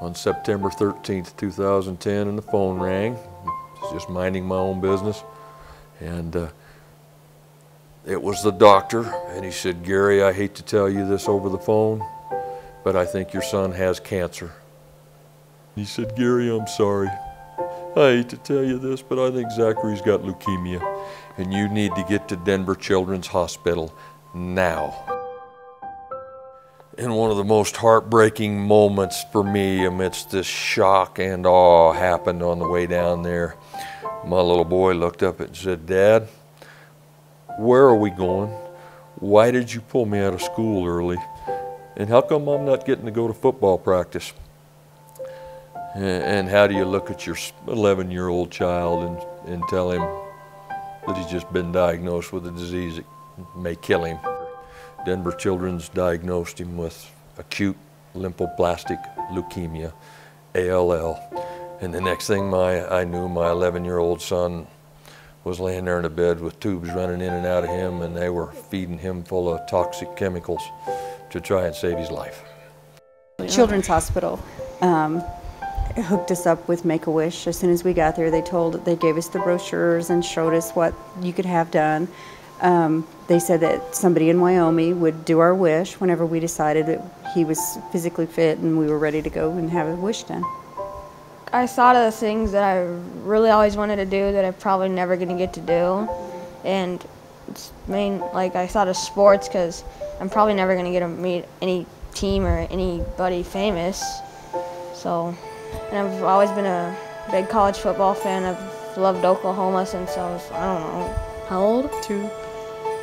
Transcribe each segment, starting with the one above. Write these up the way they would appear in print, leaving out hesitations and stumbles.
on September 13th, 2010, and the phone rang. I was just minding my own business, and it was the doctor, and he said, "Gary, I hate to tell you this over the phone, but I think your son has cancer." He said, "Gary, I'm sorry. I hate to tell you this, but I think Zachary's got leukemia, and you need to get to Denver Children's Hospital now." And one of the most heartbreaking moments for me amidst this shock and awe happened on the way down there. My little boy looked up and said, "Dad, where are we going? Why did you pull me out of school early? And how come I'm not getting to go to football practice?" And how do you look at your 11-year-old child and tell him that he's just been diagnosed with a disease that may kill him? Denver Children's diagnosed him with acute lymphoblastic leukemia, ALL. And the next thing I knew, my 11-year-old son was laying there in a bed with tubes running in and out of him, and they were feeding him full of toxic chemicals to try and save his life. Children's Hospital hooked us up with Make-A-Wish. As soon as we got there, they gave us the brochures and showed us what you could have done. They said that somebody in Wyoming would do our wish whenever we decided that he was physically fit and we were ready to go and have a wish done. I thought of the things that I really always wanted to do that I'm probably never going to get to do, and I thought of sports because I'm probably never going to get to meet any team or anybody famous. So, and I've always been a big college football fan. I've loved Oklahoma since I was, I don't know, how old? 2.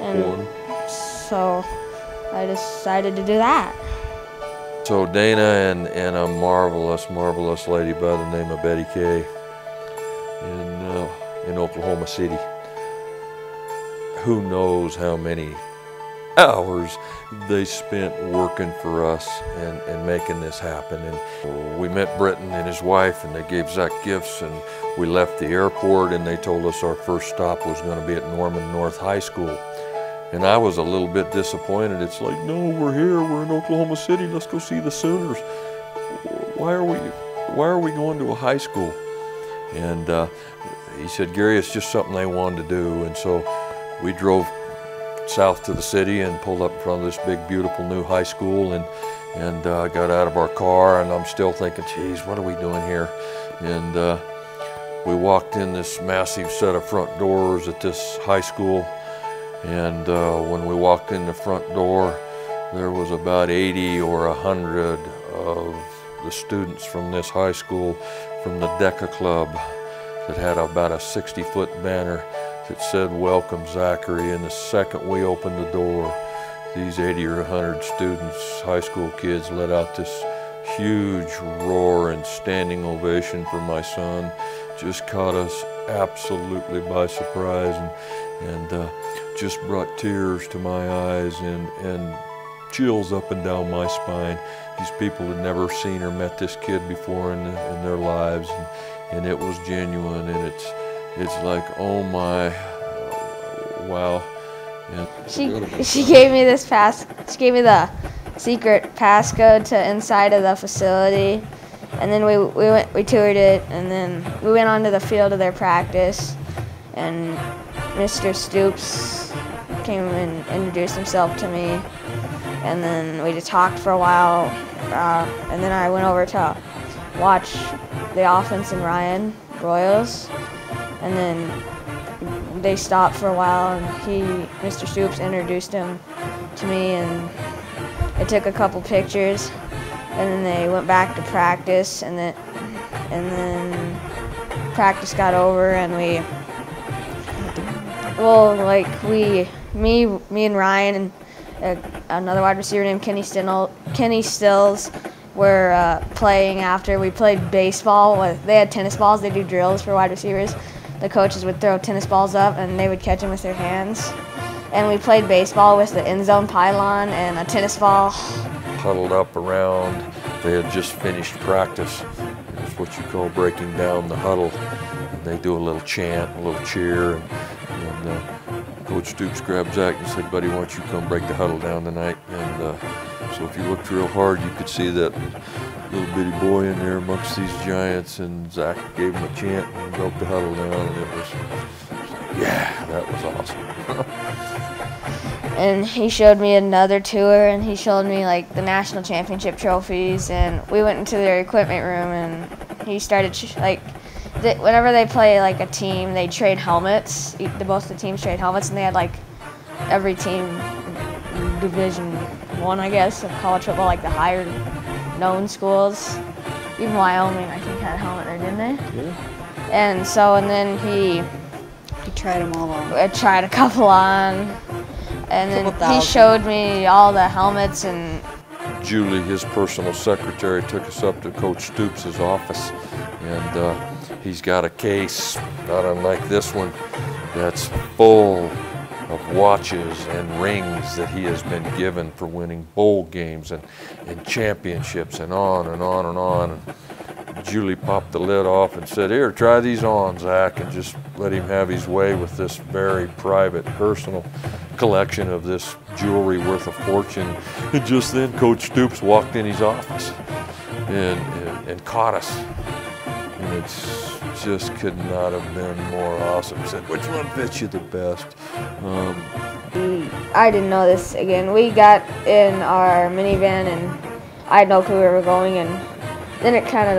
And 1. so I decided to do that. So Dana and a marvelous, marvelous lady by the name of Betty Kay in Oklahoma City. Who knows how many hours they spent working for us and making this happen. And we met Britton and his wife, and they gave Zach gifts, and we left the airport, and they told us our first stop was going to be at Norman North High School. And I was a little bit disappointed. It's like, no, we're here, we're in Oklahoma City, let's go see the Sooners. Why are we going to a high school? And he said, "Gary, it's just something they wanted to do." And so we drove south to the city and pulled up in front of this big, beautiful new high school, and got out of our car, and I'm still thinking, geez, what are we doing here? And we walked in this massive set of front doors at this high school. And when we walked in the front door, there was about 80 or 100 of the students from this high school from the DECA Club that had about a 60-foot banner that said, "Welcome, Zachary." And the second we opened the door, these 80 or 100 students, high school kids, let out this huge roar and standing ovation for my son. Just caught us absolutely by surprise, and just brought tears to my eyes and chills up and down my spine. These people had never seen or met this kid before in their lives, and it was genuine, and it's like, oh my, wow. And she gave me this she gave me the secret passcode to inside of the facility, and then we toured it, and then we went onto the field of their practice, and Mr. Stoops came and introduced himself to me, and then we just talked for a while, and then I went over to watch the offense in Ryan Royals, and then they stopped for a while, and Mr. Stoops introduced him to me, and I took a couple pictures, and then they went back to practice, and then practice got over, and me and Ryan and another wide receiver named Kenny Stills were playing after. We played baseball. They had tennis balls. They do drills for wide receivers. The coaches would throw tennis balls up, and they would catch them with their hands. And we played baseball with the end zone pylon and a tennis ball. Huddled up around. They had just finished practice. It's what you call breaking down the huddle. And they do a little chant, a little cheer, and Coach Stoops grabbed Zach and said, "Buddy, why don't you come break the huddle down tonight?" And so if you looked real hard, you could see that little bitty boy in there amongst these giants, and Zach gave him a chant and broke the huddle down, and it was, yeah, that was awesome. And he showed me another tour, and he showed me like the national championship trophies, and we went into their equipment room, and he started whenever they play like a team, they trade helmets. Both the teams trade helmets, and they had like every team in Division I, I guess, of college football, like the higher known schools. Even Wyoming, I think, had a helmet there, didn't they? Yeah. And then he tried them all on. I tried a couple on, and then he showed me all the helmets. And Julie, his personal secretary, took us up to Coach Stoops' office, and he's got a case, not unlike this one, that's full of watches and rings that he has been given for winning bowl games and championships and on and on and on. And Julie popped the lid off and said, "Here, try these on, Zach," and just let him have his way with this very private, personal collection of this jewelry worth a fortune. And just then Coach Stoops walked in his office and caught us. And it's just could not have been more awesome. He said, "Which one fits you the best?" I didn't know this again. We got in our minivan, and I had no clue where we were going, and then I kind of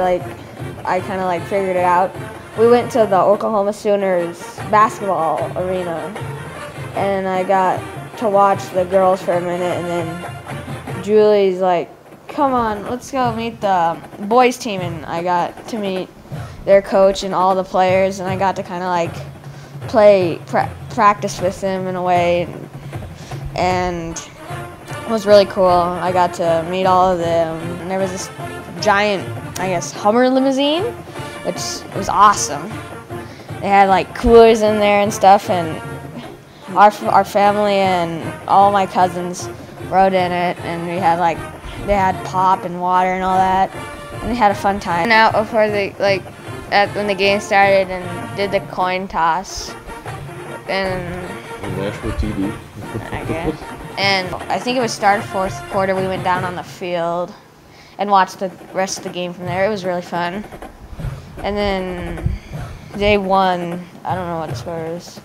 like figured it out. We went to the Oklahoma Sooners basketball arena, and I got to watch the girls for a minute, and then Julie's like, "Come on, let's go meet the boys team," and I got to meet their coach and all the players, and I got to kind of like practice with them in a way, and it was really cool. I got to meet all of them, and there was this giant, I guess, Hummer limousine, which was awesome. They had like coolers in there and stuff, and our family and all my cousins rode in it, and they had pop and water and all that, and they had a fun time. And out before when the game started, and did the coin toss, and On national TV. I guess. And I think it was start fourth quarter. We went down on the field and watched the rest of the game from there. It was really fun. And then they won. I don't know what the score is.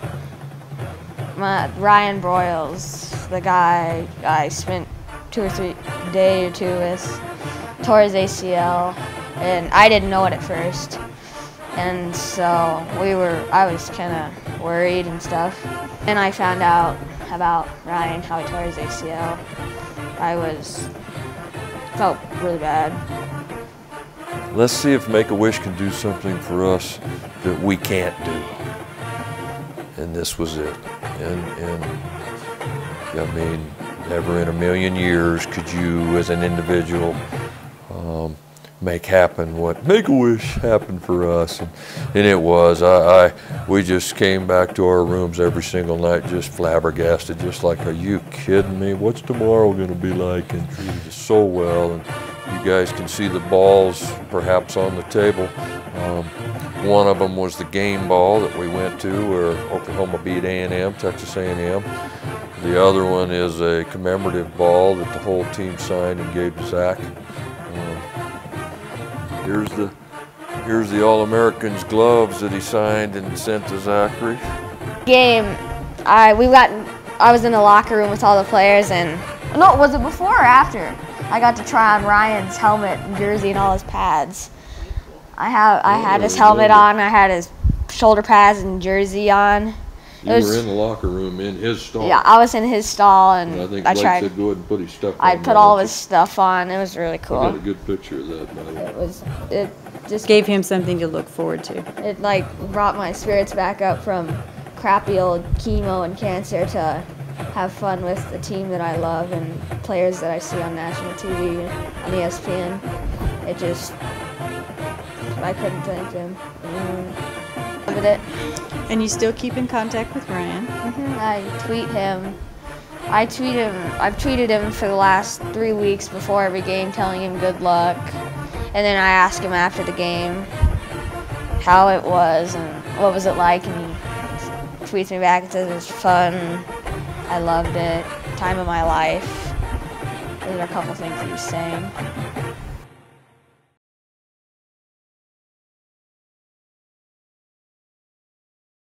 Ryan Broyles, the guy I spent 2 or 3 day or two with, tore his ACL, and I didn't know it at first. And so I was kind of worried and stuff. And I found out about Ryan, how he tore his ACL. Felt really bad. Let's see if Make-A-Wish can do something for us that we can't do. And this was it. And I mean, never in a million years could you, as an individual, make happen what Make-A-Wish happened for us, and it was. We just came back to our rooms every single night just flabbergasted, just like, are you kidding me? What's tomorrow going to be like? And treated us so well, and you guys can see the balls perhaps on the table. One of them was the game ball that we went to where Oklahoma beat A&M, Texas A&M. The other one is a commemorative ball that the whole team signed and gave to Zach. Here's the All-Americans gloves that he signed and sent to Zachary. Game, I was in the locker room with all the players, and no, was it before or after? I got to try on Ryan's helmet and jersey and all his pads. I had his helmet on, I had his shoulder pads and jersey on. You were in the locker room in his stall. Yeah, I was in his stall, and I think I Blake tried. said go ahead and put his stuff on. I put all of his stuff on. It was really cool. I got a good picture of that, by the way. It just Gave him something to look forward to. It like brought my spirits back up from crappy old chemo and cancer to have fun with the team that I love and players that I see on national TV, on ESPN. I couldn't thank him. And you still keep in contact with Ryan? I tweet him. I've tweeted him for the last 3 weeks before every game, telling him good luck. And then I ask him after the game how it was and what was it like, and he tweets me back and says it was fun. I loved it. Time of my life. Those are a couple things he was saying.